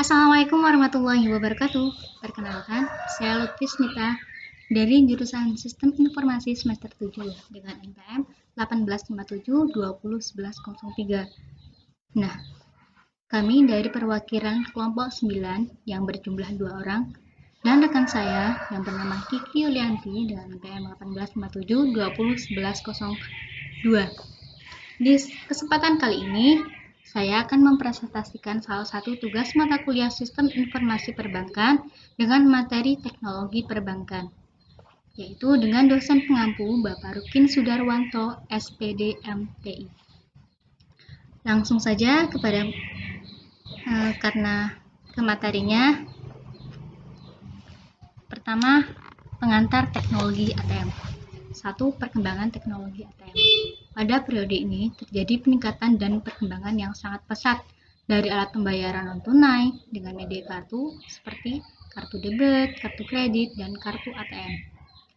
Assalamualaikum warahmatullahi wabarakatuh. Perkenalkan, saya Lutfi Smita dari jurusan Sistem Informasi semester 7 dengan NPM 1857201103. Nah, kami dari perwakilan kelompok 9 yang berjumlah 2 orang dan rekan saya yang bernama Kiki Yulianti dengan NPM 1857201102. Di kesempatan kali ini, saya akan mempresentasikan salah satu tugas mata kuliah Sistem Informasi Perbankan dengan materi Teknologi Perbankan, yaitu dengan dosen pengampu Bapak Rukin Sudarwanto, SPD MTI. Langsung saja karena ke materinya. Pertama, pengantar teknologi ATM. 1. Perkembangan teknologi ATM. Pada periode ini terjadi peningkatan dan perkembangan yang sangat pesat dari alat pembayaran non-tunai dengan media kartu seperti kartu debit, kartu kredit, dan kartu ATM.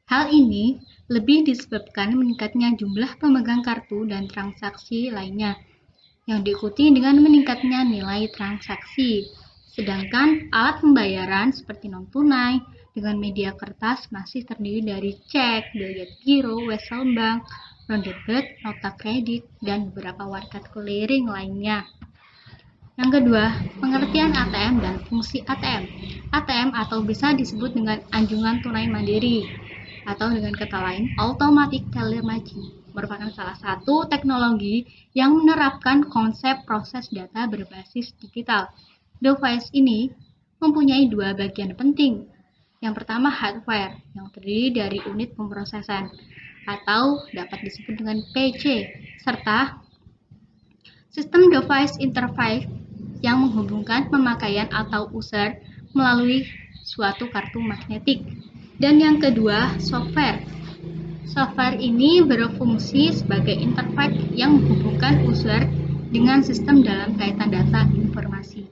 Hal ini lebih disebabkan meningkatnya jumlah pemegang kartu dan transaksi lainnya yang diikuti dengan meningkatnya nilai transaksi. Sedangkan alat pembayaran seperti non-tunai dengan media kertas masih terdiri dari cek, biliet giro, wesel bank, non-debit, nota kredit, dan beberapa warkat clearing lainnya. Yang kedua, pengertian ATM dan fungsi ATM. ATM atau bisa disebut dengan anjungan tunai mandiri atau dengan kata lain automatic teller machine merupakan salah satu teknologi yang menerapkan konsep proses data berbasis digital. Device ini mempunyai dua bagian penting. Yang pertama hardware yang terdiri dari unit pemrosesan atau dapat disebut dengan PC, serta sistem device interface yang menghubungkan pemakaian atau user melalui suatu kartu magnetik. Dan yang kedua, software. Software ini berfungsi sebagai interface yang menghubungkan user dengan sistem dalam kaitan data informasi.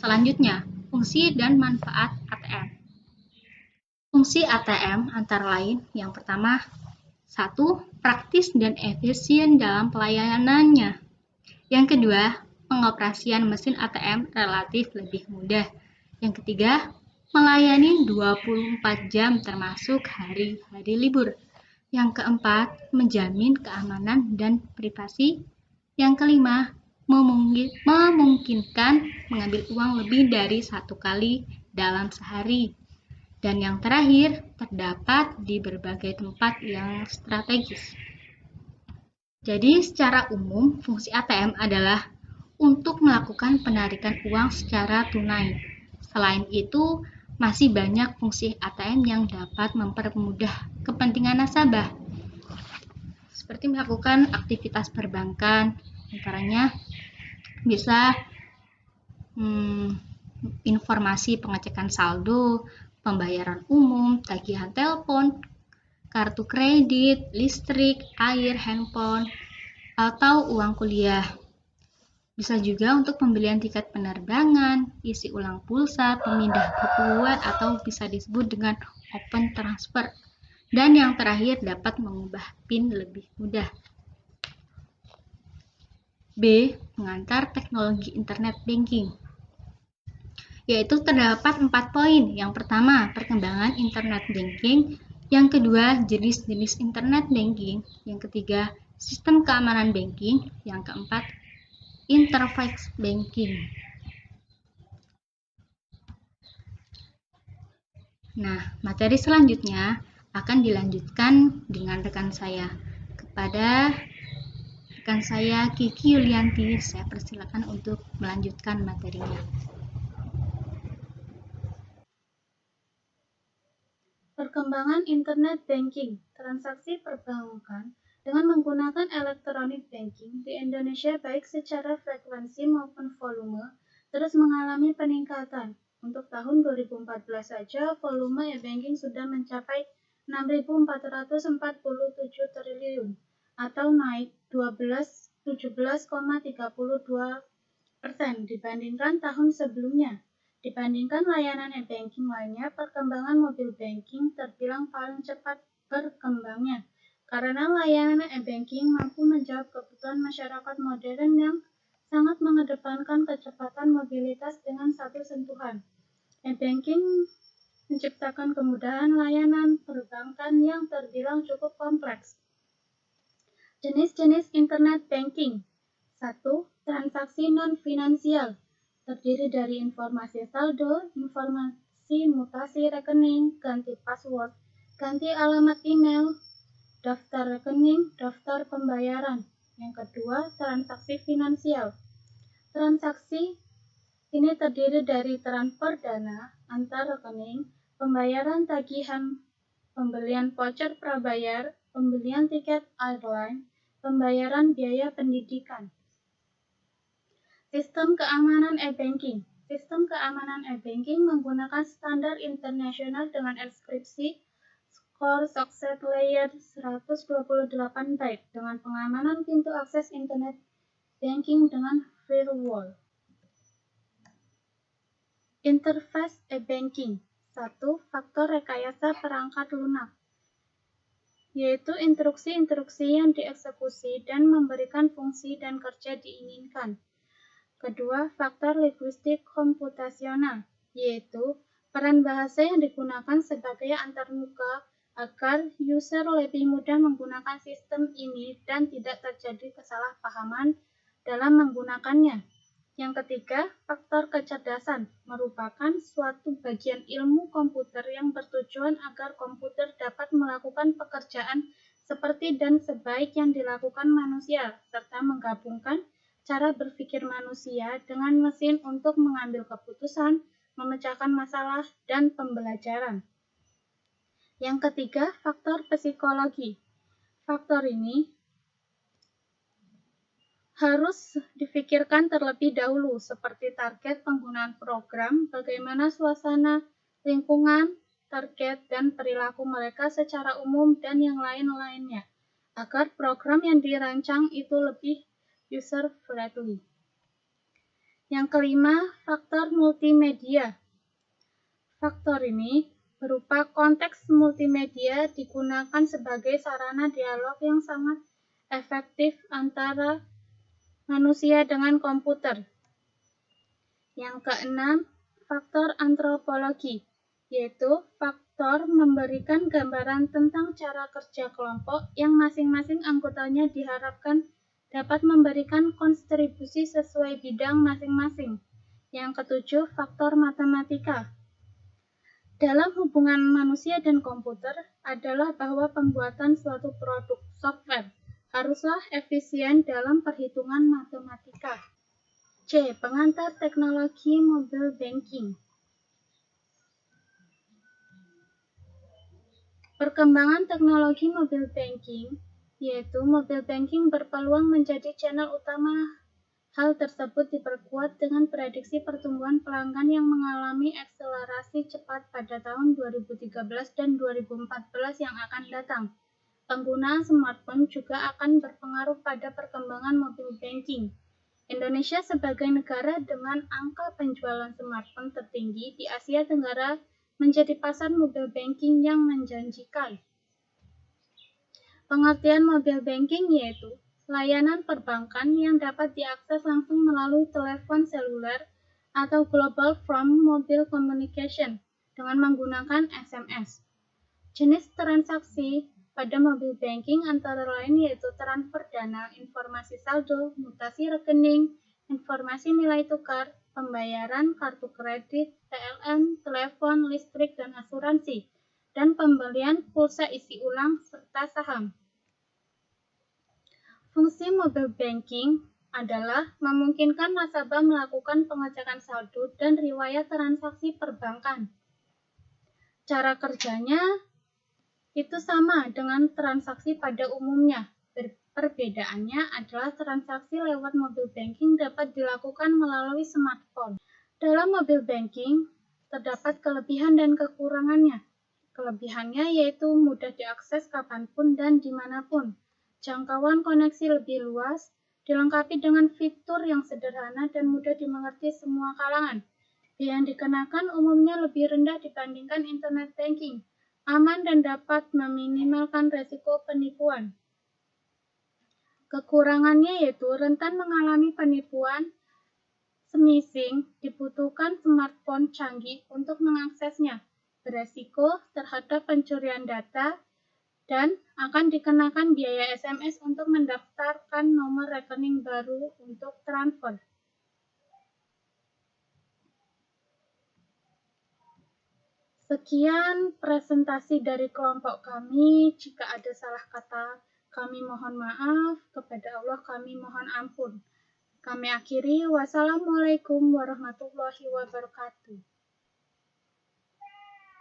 Selanjutnya, fungsi dan manfaat ATM. Fungsi ATM antara lain yang pertama, 1. Praktis dan efisien dalam pelayanannya. Yang kedua, pengoperasian mesin ATM relatif lebih mudah. Yang ketiga, melayani 24 jam termasuk hari-hari libur. Yang keempat, menjamin keamanan dan privasi. Yang kelima, memungkinkan mengambil uang lebih dari satu kali dalam sehari. Dan yang terakhir, terdapat di berbagai tempat yang strategis. Jadi, secara umum, fungsi ATM adalah untuk melakukan penarikan uang secara tunai. Selain itu, masih banyak fungsi ATM yang dapat mempermudah kepentingan nasabah, seperti melakukan aktivitas perbankan, antaranya bisa informasi pengecekan saldo, pembayaran umum, tagihan telepon, kartu kredit, listrik, air, handphone, atau uang kuliah. Bisa juga untuk pembelian tiket penerbangan, isi ulang pulsa, pemindah bukuan, atau bisa disebut dengan open transfer. Dan yang terakhir dapat mengubah PIN lebih mudah. B. Pengantar teknologi internet banking. Yaitu terdapat 4 poin. Yang pertama, perkembangan internet banking. Yang kedua, jenis-jenis internet banking. Yang ketiga, sistem keamanan banking. Yang keempat, interface banking. Nah, materi selanjutnya akan dilanjutkan dengan rekan saya. Kepada rekan saya Kiki Yulianti, saya persilakan untuk melanjutkan materinya. Perkembangan internet banking, transaksi perbankan dengan menggunakan electronic banking di Indonesia baik secara frekuensi maupun volume terus mengalami peningkatan. Untuk tahun 2014 saja, volume e-banking sudah mencapai 6.447 triliun atau naik 17,32% dibandingkan tahun sebelumnya. Dibandingkan layanan e-banking lainnya, perkembangan mobil banking terbilang paling cepat berkembangnya, karena layanan e-banking mampu menjawab kebutuhan masyarakat modern yang sangat mengedepankan kecepatan mobilitas dengan satu sentuhan. E-banking menciptakan kemudahan layanan perbankan yang terbilang cukup kompleks. Jenis-jenis internet banking. 1. Transaksi non-finansial. Terdiri dari informasi saldo, informasi mutasi rekening, ganti password, ganti alamat email, daftar rekening, daftar pembayaran. Yang kedua, transaksi finansial. Transaksi ini terdiri dari transfer dana antar rekening, pembayaran tagihan, pembelian voucher prabayar, pembelian tiket airline, pembayaran biaya pendidikan. Sistem keamanan e-banking. Sistem keamanan e-banking menggunakan standar internasional dengan enkripsi Core Success Layer 128 byte dengan pengamanan pintu akses internet banking dengan firewall. Interface e-banking. 1. Faktor rekayasa perangkat lunak, yaitu instruksi-instruksi yang dieksekusi dan memberikan fungsi dan kerja diinginkan. Kedua, faktor linguistik komputasional, yaitu peran bahasa yang digunakan sebagai antarmuka agar user lebih mudah menggunakan sistem ini dan tidak terjadi kesalahpahaman dalam menggunakannya. Yang ketiga, faktor kecerdasan merupakan suatu bagian ilmu komputer yang bertujuan agar komputer dapat melakukan pekerjaan seperti dan sebaik yang dilakukan manusia, serta menggabungkan cara berpikir manusia dengan mesin untuk mengambil keputusan, memecahkan masalah, dan pembelajaran. Yang ketiga, faktor psikologi. Faktor ini harus difikirkan terlebih dahulu, seperti target penggunaan program, bagaimana suasana, lingkungan, target, dan perilaku mereka secara umum, dan yang lain-lainnya, agar program yang dirancang itu lebih user-friendly. Yang kelima, faktor multimedia. Faktor ini berupa konteks multimedia digunakan sebagai sarana dialog yang sangat efektif antara manusia dengan komputer. Yang keenam, faktor antropologi, yaitu faktor memberikan gambaran tentang cara kerja kelompok yang masing-masing anggotanya diharapkan dapat memberikan kontribusi sesuai bidang masing-masing. Yang ketujuh, faktor matematika. Dalam hubungan manusia dan komputer adalah bahwa pembuatan suatu produk software haruslah efisien dalam perhitungan matematika. C. Pengantar teknologi mobile banking. Perkembangan teknologi mobile banking, yaitu mobile banking berpeluang menjadi channel utama. Hal tersebut diperkuat dengan prediksi pertumbuhan pelanggan yang mengalami akselerasi cepat pada tahun 2013 dan 2014 yang akan datang. Penggunaan smartphone juga akan berpengaruh pada perkembangan mobile banking. Indonesia sebagai negara dengan angka penjualan smartphone tertinggi di Asia Tenggara menjadi pasar mobile banking yang menjanjikan. Pengertian mobile banking yaitu layanan perbankan yang dapat diakses langsung melalui telepon seluler atau Global from Mobile Communication dengan menggunakan SMS. Jenis transaksi pada mobile banking antara lain yaitu transfer dana, informasi saldo, mutasi rekening, informasi nilai tukar, pembayaran kartu kredit, PLN, telepon, listrik, dan asuransi, dan pembelian pulsa isi ulang serta saham. Fungsi mobile banking adalah memungkinkan nasabah melakukan pengecekan saldo dan riwayat transaksi perbankan. Cara kerjanya itu sama dengan transaksi pada umumnya. Perbedaannya adalah transaksi lewat mobile banking dapat dilakukan melalui smartphone. Dalam mobile banking, terdapat kelebihan dan kekurangannya. Kelebihannya yaitu mudah diakses kapanpun dan dimanapun. Jangkauan koneksi lebih luas, dilengkapi dengan fitur yang sederhana dan mudah dimengerti semua kalangan. Biaya yang dikenakan umumnya lebih rendah dibandingkan internet banking. Aman dan dapat meminimalkan resiko penipuan. Kekurangannya yaitu rentan mengalami penipuan, semising dibutuhkan smartphone canggih untuk mengaksesnya, beresiko terhadap pencurian data, dan akan dikenakan biaya SMS untuk mendaftarkan nomor rekening baru untuk transfer. Sekian presentasi dari kelompok kami. Jika ada salah kata, kami mohon maaf. Kepada Allah kami mohon ampun. Kami akhiri. Wassalamualaikum warahmatullahi wabarakatuh.